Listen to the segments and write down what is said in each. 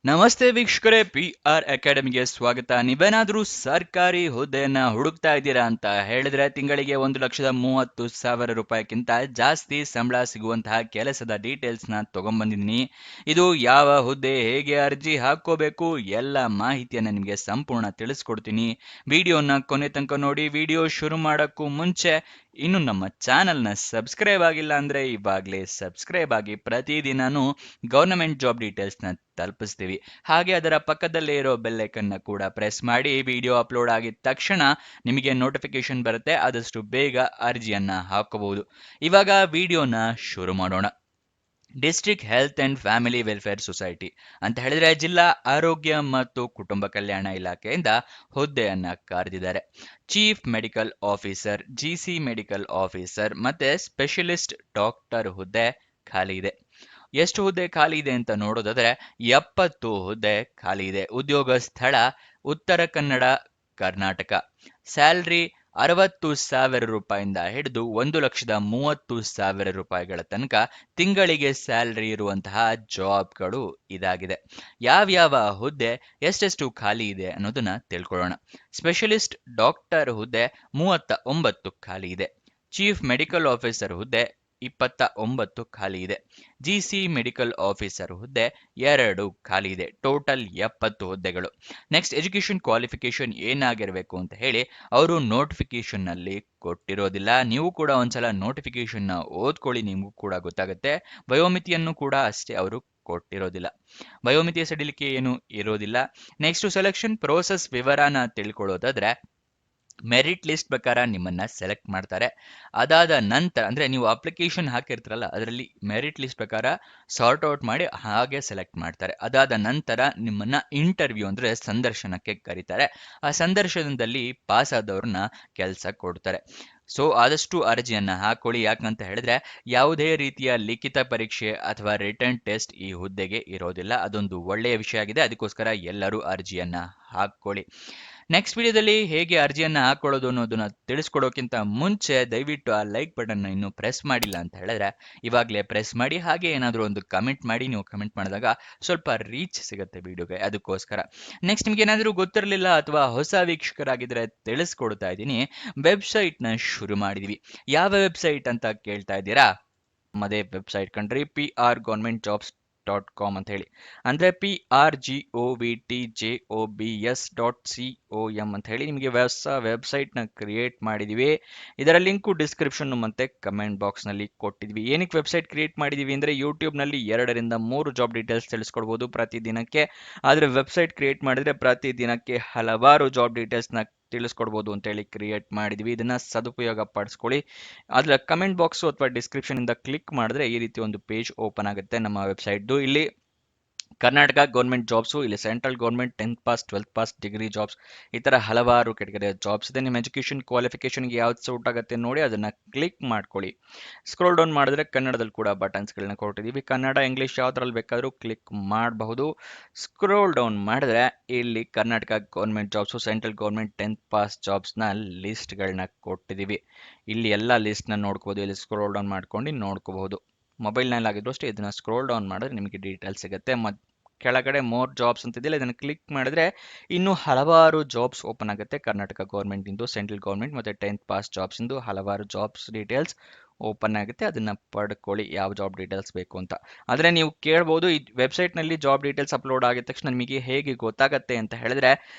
ನಮಸ್ತೆ ವೀಕ್ಷಕರೇ, PR ಅಕಾಡೆಮಿಗೆ ಸ್ವಾಗತ. ನೀವೇನಾದ್ರೂ ಸರ್ಕಾರಿ ಹುದ್ದೆಯನ್ನ ಹುಡುಕ್ತಾ ಇದ್ದೀರಾ ಅಂತ ಹೇಳಿದ್ರೆ ತಿಂಗಳಿಗೆ 1,30,000 ರೂಪಾಯಿಗಿಂತ ಜಾಸ್ತಿ ಸಂಬಳ ಸಿಗುವಂತಹ ಕೆಲಸದ ಡೀಟೇಲ್ಸ್ ನ ತಗೊಂಡ್ಬಂದಿದ್ದೀನಿ. ಇದು ಯಾವ ಹುದ್ದೆ, ಹೇಗೆ ಅರ್ಜಿ ಹಾಕೋಬೇಕು, ಎಲ್ಲ ಮಾಹಿತಿಯನ್ನ ನಿಮಗೆ ಸಂಪೂರ್ಣ ತಿಳಿಸ್ಕೊಡ್ತೀನಿ. ವಿಡಿಯೋನ ಕೊನೆ ತನಕ ನೋಡಿ. ವಿಡಿಯೋ ಶುರು ಮಾಡೋಕ್ಕೂ ಮುಂಚೆ ಇನ್ನು ನಮ್ಮ ಚಾನಲ್ನ ಸಬ್ಸ್ಕ್ರೈಬ್ ಆಗಿಲ್ಲ ಅಂದ್ರೆ ಇವಾಗಲೇ ಸಬ್ಸ್ಕ್ರೈಬ್ ಆಗಿ. ಪ್ರತಿದಿನಾನು ಗವರ್ನಮೆಂಟ್ ಜಾಬ್ ಡೀಟೇಲ್ಸ್ನ ತಲುಪಿಸ್ತೀವಿ. ಹಾಗೆ ಅದರ ಪಕ್ಕದಲ್ಲೇ ಇರೋ ಬೆಲ್ ಐಕನ್ನ ಕೂಡ ಪ್ರೆಸ್ ಮಾಡಿ. ವಿಡಿಯೋ ಅಪ್ಲೋಡ್ ಆಗಿದ ತಕ್ಷಣ ನಿಮಗೆ ನೋಟಿಫಿಕೇಶನ್ ಬರುತ್ತೆ. ಆದಷ್ಟು ಬೇಗ ಅರ್ಜಿಯನ್ನ ಹಾಕಬಹುದು. ಇವಾಗ ವಿಡಿಯೋನ ಶುರು ಮಾಡೋಣ. District health and family welfare society ಅಂತ ಹೇಳಿದ್ರೆ ಜಿಲ್ಲಾ ಆರೋಗ್ಯ ಮತ್ತು ಕುಟುಂಬ ಕಲ್ಯಾಣ ಇಲಾಖೆಯಿಂದ ಹುದ್ದೆಯನ್ನ ಕರೆದಿದ್ದಾರೆ. Chief medical officer, GC medical officer ಮತ್ತೆ ಸ್ಪೆಷಲಿಸ್ಟ್ ಡಾಕ್ಟರ್ ಹುದ್ದೆ ಖಾಲಿ ಇದೆ. ಎಷ್ಟು ಹುದ್ದೆ ಖಾಲಿ ಇದೆ ಅಂತ ನೋಡೋದಾದ್ರೆ 70 ಹುದ್ದೆ ಖಾಲಿ ಇದೆ. ಉದ್ಯೋಗ ಸ್ಥಳ ಉತ್ತರ ಕನ್ನಡ, ಕರ್ನಾಟಕ. ಸ್ಯಾಲ್ರಿ 60,000 ರೂಪಾಯಿಂದ ಹಿಡಿದು 1,30,000 ರೂಪಾಯಿಗಳ ತನಕ ತಿಂಗಳಿಗೆ ಸ್ಯಾಲ್ರಿ ಇರುವಂತಹ ಜಾಬ್ಗಳು ಇದಾಗಿದೆ. ಯಾವ್ಯಾವ ಹುದ್ದೆ ಎಷ್ಟೆಷ್ಟು ಖಾಲಿ ಇದೆ ಅನ್ನೋದನ್ನ ತಿಳ್ಕೊಳ್ಳೋಣ. ಸ್ಪೆಷಲಿಸ್ಟ್ ಡಾಕ್ಟರ್ ಹುದ್ದೆ 39 ಖಾಲಿ ಇದೆ. ಚೀಫ್ ಮೆಡಿಕಲ್ ಆಫೀಸರ್ ಹುದ್ದೆ 29 ಖಾಲಿ ಇದೆ. GC ಮೆಡಿಕಲ್ ಆಫೀಸರ್ ಹುದ್ದೆ 2 ಖಾಲಿ ಇದೆ. ಟೋಟಲ್ 70 ಹುದ್ದೆಗಳು. ನೆಕ್ಸ್ಟ್, ಎಜುಕೇಶನ್ ಕ್ವಾಲಿಫಿಕೇಶನ್ ಏನಾಗಿರಬೇಕು ಅಂತ ಹೇಳಿ ಅವರು ನೋಟಿಫಿಕೇಶನ್ ನಲ್ಲಿ ಕೊಟ್ಟಿರೋದಿಲ್ಲ. ನೀವು ಕೂಡ ಒಂದ್ಸಲ ನೋಟಿಫಿಕೇಶನ್ ನ ಓದ್ಕೊಳ್ಳಿ, ನಿಮಗೂ ಕೂಡ ಗೊತ್ತಾಗುತ್ತೆ. ವಯೋಮಿತಿಯನ್ನು ಕೂಡ ಅಷ್ಟೇ ಅವರು ಕೊಟ್ಟಿರೋದಿಲ್ಲ. ವಯೋಮಿತಿಯ ಸಡಿಲಿಕೆ ಏನು ಇರೋದಿಲ್ಲ. ನೆಕ್ಸ್ಟ್, ಸೆಲೆಕ್ಷನ್ ಪ್ರೋಸೆಸ್ ವಿವರನ ತಿಳ್ಕೊಳ್ಳೋದಾದ್ರೆ ಮೆರಿಟ್ ಲಿಸ್ಟ್ ಪ್ರಕಾರ ನಿಮ್ಮನ್ನ ಸೆಲೆಕ್ಟ್ ಮಾಡ್ತಾರೆ. ಅದಾದ ನಂತರ ಅಂದ್ರೆ ನೀವು ಅಪ್ಲಿಕೇಶನ್ ಹಾಕಿರ್ತಾರಲ್ಲ, ಅದರಲ್ಲಿ ಮೆರಿಟ್ ಲಿಸ್ಟ್ ಪ್ರಕಾರ ಸಾರ್ಟ್ ಔಟ್ ಮಾಡಿ ಹಾಗೆ ಸೆಲೆಕ್ಟ್ ಮಾಡ್ತಾರೆ. ಅದಾದ ನಂತರ ನಿಮ್ಮನ್ನ ಇಂಟರ್ವ್ಯೂ ಅಂದ್ರೆ ಸಂದರ್ಶನಕ್ಕೆ ಕರೀತಾರೆ. ಆ ಸಂದರ್ಶನದಲ್ಲಿ ಪಾಸ್ ಆದವ್ರನ್ನ ಕೆಲಸ ಕೊಡ್ತಾರೆ. ಸೊ ಆದಷ್ಟು ಅರ್ಜಿಯನ್ನ ಹಾಕೊಳ್ಳಿ. ಯಾಕಂತ ಹೇಳಿದ್ರೆ ಯಾವುದೇ ರೀತಿಯ ಲಿಖಿತ ಪರೀಕ್ಷೆ ಅಥವಾ ರಿಟರ್ನ್ ಟೆಸ್ಟ್ ಈ ಹುದ್ದೆಗೆ ಇರೋದಿಲ್ಲ. ಅದೊಂದು ಒಳ್ಳೆಯ ವಿಷಯ ಆಗಿದೆ. ಅದಕ್ಕೋಸ್ಕರ ಎಲ್ಲರೂ ಅರ್ಜಿಯನ್ನ ಹಾಕೊಳ್ಳಿ. ನೆಕ್ಸ್ಟ್ ವಿಡಿಯೋದಲ್ಲಿ ಹೇಗೆ ಅರ್ಜಿಯನ್ನ ಹಾಕೊಳ್ಳೋದು ಅನ್ನೋದನ್ನ ತಿಳಿಸ್ಕೊಡೋಕ್ಕಿಂತ ಮುಂಚೆ ದಯವಿಟ್ಟು ಆ ಲೈಕ್ ಬಟನ್ನ ಇನ್ನೂ ಪ್ರೆಸ್ ಮಾಡಿಲ್ಲ ಅಂತ ಹೇಳಿದ್ರೆ ಇವಾಗಲೇ ಪ್ರೆಸ್ ಮಾಡಿ. ಹಾಗೆ ಏನಾದರೂ ಒಂದು ಕಮೆಂಟ್ ಮಾಡಿ. ನೀವು ಕಮೆಂಟ್ ಮಾಡಿದಾಗ ಸ್ವಲ್ಪ ರೀಚ್ ಸಿಗುತ್ತೆ ವಿಡಿಯೋಗೆ, ಅದಕ್ಕೋಸ್ಕರ. ನೆಕ್ಸ್ಟ್, ನಿಮ್ಗೆ ಏನಾದರೂ ಗೊತ್ತಿರಲಿಲ್ಲ ಅಥವಾ ಹೊಸ ವೀಕ್ಷಕರಾಗಿದ್ರೆ ತಿಳಿಸ್ಕೊಡ್ತಾ ಇದ್ದೀನಿ. ವೆಬ್ಸೈಟ್ನ ಶುರು ಮಾಡಿದೀವಿ. ಯಾವ ವೆಬ್ಸೈಟ್ ಅಂತ ಕೇಳ್ತಾ ಇದ್ದೀರಾ? ನಮ್ಮದೇ ವೆಬ್ಸೈಟ್ ಕಂಡ್ರಿ, PRGovernmentJobs.com ಅಂತ ಹೇಳಿ. ಅಂದ್ರೆ PRGOVTJOBS.com ಅಂತ ಹೇಳಿ ನಿಮಗೆ ಹೊಸ ವೆಬ್ಸೈಟ್ ನ ಕ್ರಿಯೇಟ್ ಮಾಡಿದೀವಿ. ಇದರ ಲಿಂಕು ಡಿಸ್ಕ್ರಿಪ್ಷನ್ ಮತ್ತೆ ಕಮೆಂಟ್ ಬಾಕ್ಸ್ ನಲ್ಲಿ ಕೊಟ್ಟಿದ್ವಿ. ಏನಕ್ಕೆ ವೆಬ್ಸೈಟ್ ಕ್ರಿಯೇಟ್ ಮಾಡಿದೀವಿ ಅಂದ್ರೆ ಯೂಟ್ಯೂಬ್ ನಲ್ಲಿ 2 ರಿಂದ 3 ಜಾಬ್ ಡೀಟೇಲ್ಸ್ ತಿಳಿಸ್ಕೊಡ್ಬೋದು ಪ್ರತಿದಿನಕ್ಕೆ. ಆದ್ರೆ ವೆಬ್ಸೈಟ್ ಕ್ರಿಯೇಟ್ ಮಾಡಿದ್ರೆ ಪ್ರತಿದಿನಕ್ಕೆ ಹಲವಾರು ಜಾಬ್ ಡೀಟೇಲ್ಸ್ ನ ತಿಳಿಸ್ಕೊಡ್ಬೋದು ಅಂತ ಹೇಳಿ ಕ್ರಿಯೇಟ್ ಮಾಡಿದೀವಿ. ಇದನ್ನ ಸದುಪಯೋಗ ಪಡಿಸ್ಕೊಳ್ಳಿ. ಅದರ ಕಮೆಂಟ್ ಬಾಕ್ಸ್ ಅಥವಾ ಡಿಸ್ಕ್ರಿಪ್ಷನ್ ಇಂದ ಕ್ಲಿಕ್ ಮಾಡಿದ್ರೆ ಈ ರೀತಿ ಒಂದು ಪೇಜ್ ಓಪನ್ ಆಗುತ್ತೆ ನಮ್ಮ ವೆಬ್ಸೈಟ್ದು. ಇಲ್ಲಿ ಕರ್ನಾಟಕ ಗೌರ್ಮೆಂಟ್ ಜಾಬ್ಸು, ಇಲ್ಲಿ central government 10th pass 12th pass degree jobs, ಈ ತರ ಹಲವಾರು ಕೆಟಗರಿಯ ಜಾಬ್ಸ್ ಇದೆ. ನಿಮ್ಮ ಎಜುಕೇಶನ್ ಕ್ವಾಲಿಫಿಕೇಶನ್ಗೆ ಯಾವ್ದು ಸೂಟ್ ಆಗುತ್ತೆ ನೋಡಿ ಅದನ್ನ ಕ್ಲಿಕ್ ಮಾಡ್ಕೊಳ್ಳಿ. ಸ್ಕ್ರೋಲ್ ಡೌನ್ ಮಾಡಿದ್ರೆ ಕನ್ನಡದಲ್ಲಿ ಕೂಡ ಬಟನ್ಸ್ಗಳನ್ನ ಕೊಟ್ಟಿದ್ದೀವಿ. ಕನ್ನಡ, ಇಂಗ್ಲಿಷ್ ಯಾವ್ದ್ರಲ್ಲಿ ಬೇಕಾದ್ರೂ ಕ್ಲಿಕ್ ಮಾಡಬಹುದು. ಸ್ಕ್ರೋಲ್ ಡೌನ್ ಮಾಡಿದ್ರೆ ಇಲ್ಲಿ Karnataka government jobs, central government 10th pass ಜಾಬ್ಸ್ನ ಲಿಸ್ಟ್ಗಳನ್ನ ಕೊಟ್ಟಿದ್ದೀವಿ. ಇಲ್ಲಿ ಎಲ್ಲ ಲಿಸ್ಟ್ನ ನೋಡ್ಕೋಬಹುದು. ಇಲ್ಲಿ ಸ್ಕ್ರೋಲ್ ಡೌನ್ ಮಾಡ್ಕೊಂಡು ನೋಡ್ಕೋಬಹುದು. ಮೊಬೈಲ್ನಲ್ಲಿ ಆಗಿದ್ರು ಅಷ್ಟೇ ಇದನ್ನ ಸ್ಕ್ರೋಲ್ ಡೌನ್ ಮಾಡಿದ್ರೆ ನಿಮಗೆ ಡೀಟೇಲ್ಸ್ ಸಿಗುತ್ತೆ. ಕೆಳಗಡೆ ಮೋರ್ ಜಾಬ್ಸ್ ಅಂತಿದೆಯಲ್ಲ, ಇದನ್ನು ಕ್ಲಿಕ್ ಮಾಡಿದ್ರೆ ಇನ್ನೂ ಹಲವಾರು ಜಾಬ್ಸ್ ಓಪನ್ ಆಗುತ್ತೆ. ಕರ್ನಾಟಕ ಗೌರ್ಮೆಂಟ್ ಇಂದು, ಸೆಂಟ್ರಲ್ ಗೌರ್ಮೆಂಟ್ ಮತ್ತೆ 10th ಪಾಸ್ ಜಾಬ್ಸ್ ಇಂದು ಹಲವಾರು ಜಾಬ್ಸ್ ಡೀಟೇಲ್ಸ್ ಓಪನ್ ಆಗುತ್ತೆ. ಅದನ್ನ ಪಡ್ಕೊಳ್ಳಿ ಯಾವ ಜಾಬ್ ಡೀಟೇಲ್ಸ್ ಬೇಕು ಅಂತ. ಆದ್ರೆ ನೀವು ಕೇಳ್ಬೋದು, ಈ ವೆಬ್ಸೈಟ್ ನಲ್ಲಿ ಜಾಬ್ ಡೀಟೇಲ್ಸ್ ಅಪ್ಲೋಡ್ ಆಗಿದ ತಕ್ಷಣ ನಿಮಗೆ ಹೇಗೆ ಗೊತ್ತಾಗತ್ತೆ ಅಂತ ಹೇಳಿದ್ರೆ,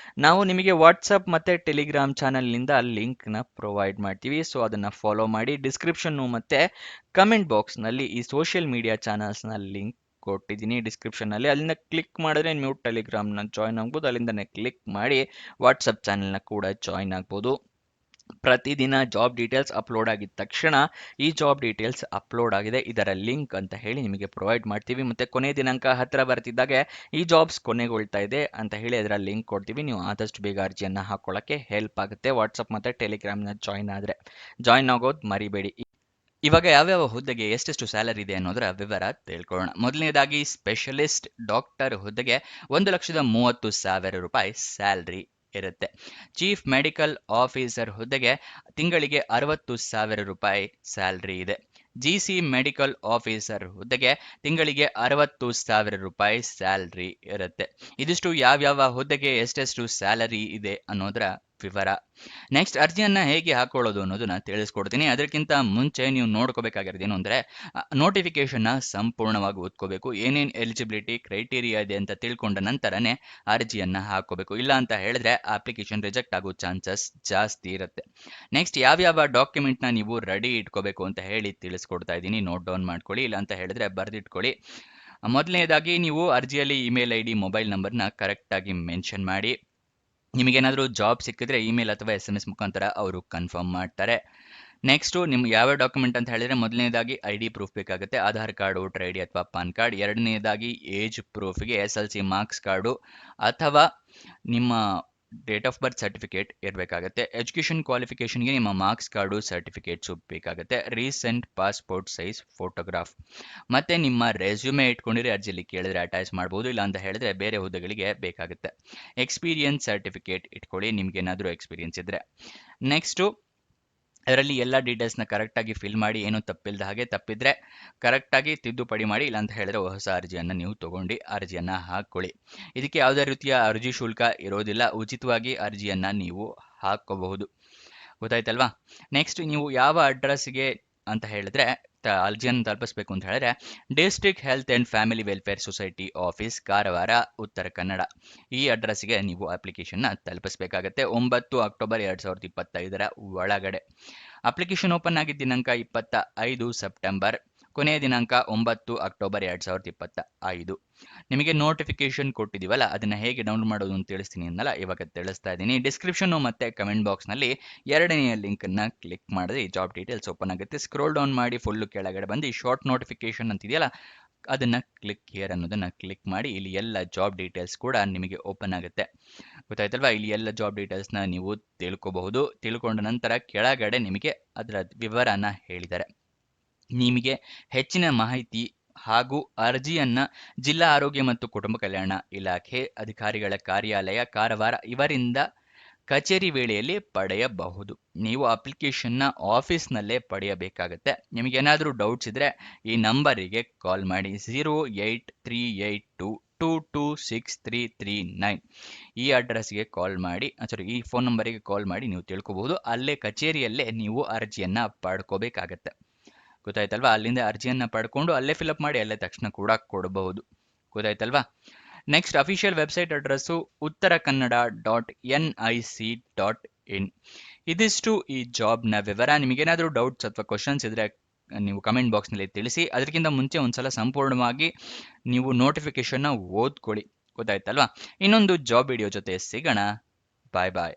ನಾವು ನಿಮಗೆ ವಾಟ್ಸಪ್ ಮತ್ತೆ ಟೆಲಿಗ್ರಾಮ್ ಚಾನಲ್ ನಿಂದ ಲಿಂಕ್ ನ ಪ್ರೊವೈಡ್ ಮಾಡ್ತೀವಿ. ಸೊ ಅದನ್ನ ಫಾಲೋ ಮಾಡಿ. ಡಿಸ್ಕ್ರಿಪ್ಷನ್ ಮತ್ತೆ ಕಮೆಂಟ್ ಬಾಕ್ಸ್ ನಲ್ಲಿ ಈ ಸೋಷಿಯಲ್ ಮೀಡಿಯಾ ಚಾನಲ್ಸ್ ನ ಲಿಂಕ್ ಕೊಟ್ಟಿದ್ದೀನಿ ಡಿಸ್ಕ್ರಿಪ್ಷನ್ ನಲ್ಲಿ. ಅಲ್ಲಿಂದ ಕ್ಲಿಕ್ ಮಾಡಿದ್ರೆ ನೀವು ಟೆಲಿಗ್ರಾಮ್ ನ ಜಾಯ್ನ್ ಆಗ್ಬೋದು. ಅಲ್ಲಿಂದನೇ ಕ್ಲಿಕ್ ಮಾಡಿ ವಾಟ್ಸಪ್ ಚಾನೆಲ್ ನ ಕೂಡ ಜಾಯ್ನ್ ಆಗ್ಬೋದು. ಪ್ರತಿದಿನ ಜಾಬ್ ಡೀಟೇಲ್ಸ್ ಅಪ್ಲೋಡ್ ಆಗಿದ ತಕ್ಷಣ ಈ ಜಾಬ್ ಡೀಟೇಲ್ಸ್ ಅಪ್ಲೋಡ್ ಆಗಿದೆ, ಇದರ ಲಿಂಕ್ ಅಂತ ಹೇಳಿ ನಿಮಗೆ ಪ್ರೊವೈಡ್ ಮಾಡ್ತೀವಿ. ಮತ್ತೆ ಕೊನೆ ದಿನಾಂಕ ಹತ್ತಿರ ಬರ್ತಿದ್ದಾಗೆ ಈ ಜಾಬ್ಸ್ ಕೊನೆಗೊಳ್ತಾ ಇದೆ ಅಂತ ಹೇಳಿ ಅದರ ಲಿಂಕ್ ಕೊಡ್ತೀವಿ. ನೀವು ಆದಷ್ಟು ಬೇಗ ಅರ್ಜಿಯನ್ನ ಹಾಕೊಳ್ಳಕ್ಕೆ ಹೆಲ್ಪ್ ಆಗುತ್ತೆ. ವಾಟ್ಸಪ್ ಮತ್ತೆ ಟೆಲಿಗ್ರಾಮ್ನ ಜಾಯ್ನ್ ಆಗೋದು ಮರಿಬೇಡಿ. ಇವಾಗ ಯಾವ್ಯಾವ ಹುದ್ದೆಗೆ ಎಷ್ಟೆಷ್ಟು ಸ್ಯಾಲರಿ ಇದೆ ಅನ್ನೋದರ ವಿವರ ತಿಳ್ಕೊಳ್ಳೋಣ. ಮೊದಲನೇದಾಗಿ ಸ್ಪೆಷಲಿಸ್ಟ್ ಡಾಕ್ಟರ್ ಹುದ್ದೆಗೆ 1,30,000 ರೂಪಾಯಿ ಸ್ಯಾಲರಿ ಇರುತ್ತೆ. ಚೀಫ್ ಮೆಡಿಕಲ್ ಆಫೀಸರ್ ಹುದ್ದೆಗೆ ತಿಂಗಳಿಗೆ 60,000 ರೂಪಾಯಿ ಸ್ಯಾಲರಿ ಇದೆ. GC ಮೆಡಿಕಲ್ ಆಫೀಸರ್ ಹುದ್ದೆಗೆ ತಿಂಗಳಿಗೆ 60,000 ರೂಪಾಯಿ ಸ್ಯಾಲ್ರಿ ಇರುತ್ತೆ. ಇದಿಷ್ಟು ಯಾವ್ಯಾವ ಹುದ್ದೆಗೆ ಎಷ್ಟೆಷ್ಟು ಸ್ಯಾಲರಿ ಇದೆ ಅನ್ನೋದರ ವಿವರ. ನೆಕ್ಸ್ಟ್ ಅರ್ಜಿಯನ್ನ ಹೇಗೆ ಹಾಕೊಳ್ಳೋದು ಅನ್ನೋದನ್ನ ತಿಳಿಸ್ಕೊಡ್ತೀನಿ. ಅದಕ್ಕಿಂತ ಮುಂಚೆ ನೀವು ನೋಡ್ಕೋಬೇಕಾಗಿರೋದು ಏನು ಅಂದ್ರೆ ನೋಟಿಫಿಕೇಶನ್ ಸಂಪೂರ್ಣವಾಗಿ ಓದ್ಕೋಬೇಕು. ಏನೇನ್ ಎಲಿಜಿಬಿಲಿಟಿ ಕ್ರೈಟೀರಿಯಾ ಇದೆ ಅಂತ ತಿಳ್ಕೊಂಡ ನಂತರನೇ ಅರ್ಜಿಯನ್ನ ಹಾಕೋಬೇಕು. ಇಲ್ಲ ಅಂತ ಹೇಳಿದ್ರೆ ಅಪ್ಲಿಕೇಶನ್ ರಿಜೆಕ್ಟ್ ಆಗೋ ಚಾನ್ಸಸ್ ಜಾಸ್ತಿ ಇರುತ್ತೆ. ನೆಕ್ಸ್ಟ್ ಯಾವ್ಯಾವ ಡಾಕ್ಯುಮೆಂಟ್ ನ ನೀವು ರೆಡಿ ಇಟ್ಕೋಬೇಕು ಅಂತ ಹೇಳಿ ತಿಳಿಸ್ಕೊಡ್ತಾ ಇದ್ದೀನಿ, ನೋಟ್ ಡೌನ್ ಮಾಡ್ಕೊಳ್ಳಿ. ಇಲ್ಲ ಅಂತ ಹೇಳಿದ್ರೆ ಬರ್ದಿಟ್ಕೊಳ್ಳಿ. ಮೊದಲನೇದಾಗಿ ನೀವು ಅರ್ಜಿಯಲ್ಲಿ ಇಮೇಲ್ ಐಡಿ ಮೊಬೈಲ್ ನಂಬರ್ನ ಕರೆಕ್ಟ್ ಆಗಿ ಮೆನ್ಷನ್ ಮಾಡಿ. ನಿಮಗೇನಾದರೂ ಜಾಬ್ ಸಿಕ್ಕಿದ್ರೆ ಇಮೇಲ್ ಅಥವಾ SMS ಮುಖಾಂತರ ಅವರು ಕನ್ಫರ್ಮ್ ಮಾಡ್ತಾರೆ. ನೆಕ್ಸ್ಟು ನಿಮ್ಗೆ ಯಾವ ಡಾಕ್ಯುಮೆಂಟ್ ಅಂತ ಹೇಳಿದ್ರೆ ಮೊದಲನೇದಾಗಿ ID ಪ್ರೂಫ್ ಬೇಕಾಗುತ್ತೆ, ಆಧಾರ್ ಕಾರ್ಡ್, ವೋಟರ್ ID ಅಥವಾ ಪಾನ್ ಕಾರ್ಡ್. ಎರಡನೇದಾಗಿ ಏಜ್ ಪ್ರೂಫ್ಗೆ SLC ಮಾರ್ಕ್ಸ್ ಕಾರ್ಡು ಅಥವಾ ನಿಮ್ಮ ಡೇಟ್ ಆಫ್ ಬರ್ತ್ ಸರ್ಟಿಫಿಕೇಟ್ ಇರಬೇಕಾಗುತ್ತೆ. ಎಜುಕೇಷನ್ ಕ್ವಾಲಿಫಿಕೇಷನ್ಗೆ ನಿಮ್ಮ ಮಾರ್ಕ್ಸ್ ಕಾರ್ಡು ಸರ್ಟಿಫಿಕೇಟ್ಸು ಬೇಕಾಗುತ್ತೆ. ರೀಸೆಂಟ್ ಪಾಸ್ಪೋರ್ಟ್ ಸೈಜ್ ಫೋಟೋಗ್ರಾಫ್ ಮತ್ತೆ ನಿಮ್ಮ ರೆಸ್ಯೂಮೆ ಇಟ್ಕೊಂಡಿರಿ. ಅರ್ಜಿಯಲ್ಲಿ ಕೇಳಿದ್ರೆ ಅಟ್ಯಾಚ್ ಮಾಡ್ಬೋದು, ಇಲ್ಲ ಅಂತ ಹೇಳಿದ್ರೆ ಬೇರೆ ಹುದ್ದೆಗಳಿಗೆ ಬೇಕಾಗುತ್ತೆ. ಎಕ್ಸ್ಪೀರಿಯನ್ಸ್ ಸರ್ಟಿಫಿಕೇಟ್ ಇಟ್ಕೊಳ್ಳಿ ನಿಮ್ಗೆ ಏನಾದರೂ ಎಕ್ಸ್ಪೀರಿಯನ್ಸ್ ಇದ್ರೆ. ನೆಕ್ಸ್ಟು ಅದರಲ್ಲಿ ಎಲ್ಲ ಡೀಟೇಲ್ಸ್ನ ಕರೆಕ್ಟಾಗಿ ಫಿಲ್ ಮಾಡಿ, ಏನು ತಪ್ಪಿಲ್ಲದ ಹಾಗೆ, ತಪ್ಪಿದ್ರೆ ಕರೆಕ್ಟಾಗಿ ತಿದ್ದುಪಡಿ ಮಾಡಿ. ಇಲ್ಲ ಅಂತ ಹೇಳಿದ್ರೆ ಹೊಸ ಅರ್ಜಿಯನ್ನು ನೀವು ತಗೊಂಡು ಅರ್ಜಿಯನ್ನು ಹಾಕ್ಕೊಳ್ಳಿ. ಇದಕ್ಕೆ ಯಾವುದೇ ರೀತಿಯ ಅರ್ಜಿ ಶುಲ್ಕ ಇರೋದಿಲ್ಲ, ಉಚಿತವಾಗಿ ಅರ್ಜಿಯನ್ನು ನೀವು ಹಾಕೋಬಹುದು. ಗೊತ್ತಾಯ್ತಲ್ವಾ? ನೆಕ್ಸ್ಟ್ ನೀವು ಯಾವ ಅಡ್ರೆಸ್ಗೆ ಅಂತ ಹೇಳಿದ್ರೆ ಅರ್ಜಿಯನ್ನು ತಲುಪಿಸ್ಬೇಕು ಅಂತ ಹೇಳಿದ್ರೆ district health and family welfare society office, Karwar, Uttara Kannada. ಈ ಅಡ್ರೆಸ್ಗೆ ನೀವು ಅಪ್ಲಿಕೇಶನ್ನ ತಲುಪಿಸಬೇಕಾಗತ್ತೆ 9 ಅಕ್ಟೋಬರ್ 2025 ಒಳಗಡೆ. ಅಪ್ಲಿಕೇಶನ್ ಓಪನ್ ಆಗಿದ್ದ ದಿನಾಂಕ 25 ಸೆಪ್ಟೆಂಬರ್, ಕೊನೆಯ ದಿನಾಂಕ 9 ಅಕ್ಟೋಬರ್ 2025. ನಿಮಗೆ ನೋಟಿಫಿಕೇಶನ್ ಕೊಟ್ಟಿದ್ದೀವಲ್ಲ, ಅದನ್ನ ಹೇಗೆ ಡೌನ್ಲೋಡ್ ಮಾಡೋದು ಅಂತ ತಿಳಿಸ್ತೀನಿ ಅನ್ನಲ್ಲ, ಇವಾಗ ತಿಳಿಸ್ತಾ ಇದ್ದೀನಿ. ಡಿಸ್ಕ್ರಿಪ್ಷನ್ ಮತ್ತೆ ಕಮೆಂಟ್ ಬಾಕ್ಸ್ನಲ್ಲಿ ಎರಡನೆಯ ಲಿಂಕನ್ನು ಕ್ಲಿಕ್ ಮಾಡಿದ್ರೆ ಜಾಬ್ ಡೀಟೇಲ್ಸ್ ಓಪನ್ ಆಗುತ್ತೆ. ಸ್ಕ್ರೋಲ್ ಡೌನ್ ಮಾಡಿ ಫುಲ್ಲು ಕೆಳಗಡೆ ಬಂದು ಶಾರ್ಟ್ ನೋಟಿಫಿಕೇಶನ್ ಅಂತಿದೆಯಲ್ಲ, ಅದನ್ನು ಕ್ಲಿಕ್ ಹಿಯರ್ ಅನ್ನೋದನ್ನು ಕ್ಲಿಕ್ ಮಾಡಿ. ಇಲ್ಲಿ ಎಲ್ಲ ಜಾಬ್ ಡೀಟೇಲ್ಸ್ ಕೂಡ ನಿಮಗೆ ಓಪನ್ ಆಗುತ್ತೆ. ಗೊತ್ತಾಯ್ತಲ್ವಾ? ಇಲ್ಲಿ ಎಲ್ಲ ಜಾಬ್ ಡೀಟೇಲ್ಸ್ನ ನೀವು ತಿಳ್ಕೋಬಹುದು. ತಿಳ್ಕೊಂಡ ನಂತರ ಕೆಳಗಡೆ ನಿಮಗೆ ಅದರ ವಿವರನ ಹೇಳಿದ್ದಾರೆ. ನಿಮಗೆ ಹೆಚ್ಚಿನ ಮಾಹಿತಿ ಹಾಗೂ ಅರ್ಜಿಯನ್ನ ಜಿಲ್ಲಾ ಆರೋಗ್ಯ ಮತ್ತು ಕುಟುಂಬ ಕಲ್ಯಾಣ ಇಲಾಖೆ ಅಧಿಕಾರಿಗಳ ಕಾರ್ಯಾಲಯ, ಕಾರವಾರ ಇವರಿಂದ ಕಚೇರಿ ವೇಳೆಯಲ್ಲಿ ಪಡೆಯಬಹುದು. ನೀವು ಅಪ್ಲಿಕೇಶನ್ನ ಆಫೀಸ್ನಲ್ಲೇ ಪಡೆಯಬೇಕಾಗತ್ತೆ. ನಿಮಗೇನಾದರೂ ಡೌಟ್ಸ್ ಇದ್ದರೆ ಈ ನಂಬರಿಗೆ ಕಾಲ್ ಮಾಡಿ 08382226339. ಈ ಅಡ್ರೆಸ್ಗೆ ಕಾಲ್ ಮಾಡಿ, ಈ ಫೋನ್ ನಂಬರಿಗೆ ಕಾಲ್ ಮಾಡಿ ನೀವು ತಿಳ್ಕೊಬಹುದು. ಅಲ್ಲೇ ಕಚೇರಿಯಲ್ಲೇ ನೀವು ಅರ್ಜಿಯನ್ನು ಪಡ್ಕೋಬೇಕಾಗತ್ತೆ. ಗೊತ್ತಾಯ್ತಲ್ವಾ? ಅಲ್ಲಿಂದ ಅರ್ಜಿಯನ್ನು ಪಡ್ಕೊಂಡು ಅಲ್ಲೇ ಫಿಲಪ್ ಮಾಡಿ ಅಲ್ಲೇ ತಕ್ಷಣ ಕೂಡ ಕೊಡಬಹುದು. ಗೊತ್ತಾಯ್ತಲ್ವಾ? Next official website address uttarakanada.nic.in. ಇದಿಷ್ಟು ಈ ಜಾಬ್ನ ವಿವರ. ನಿಮಗೇನಾದರೂ ಡೌಟ್ಸ್ ಅಥವಾ ಕ್ವಶನ್ಸ್ ಇದ್ರೆ ನೀವು ಕಮೆಂಟ್ ಬಾಕ್ಸ್ನಲ್ಲಿ ತಿಳಿಸಿ. ಅದಕ್ಕಿಂತ ಮುಂಚೆ ಒಂದ್ಸಲ ಸಂಪೂರ್ಣವಾಗಿ ನೀವು ನೋಟಿಫಿಕೇಶನ್ನ ಓದ್ಕೊಳ್ಳಿ. ಗೊತ್ತಾಯ್ತಲ್ವಾ? ಇನ್ನೊಂದು ಜಾಬ್ ವಿಡಿಯೋ ಜೊತೆ ಸಿಗೋಣ. ಬಾಯ್ ಬಾಯ್.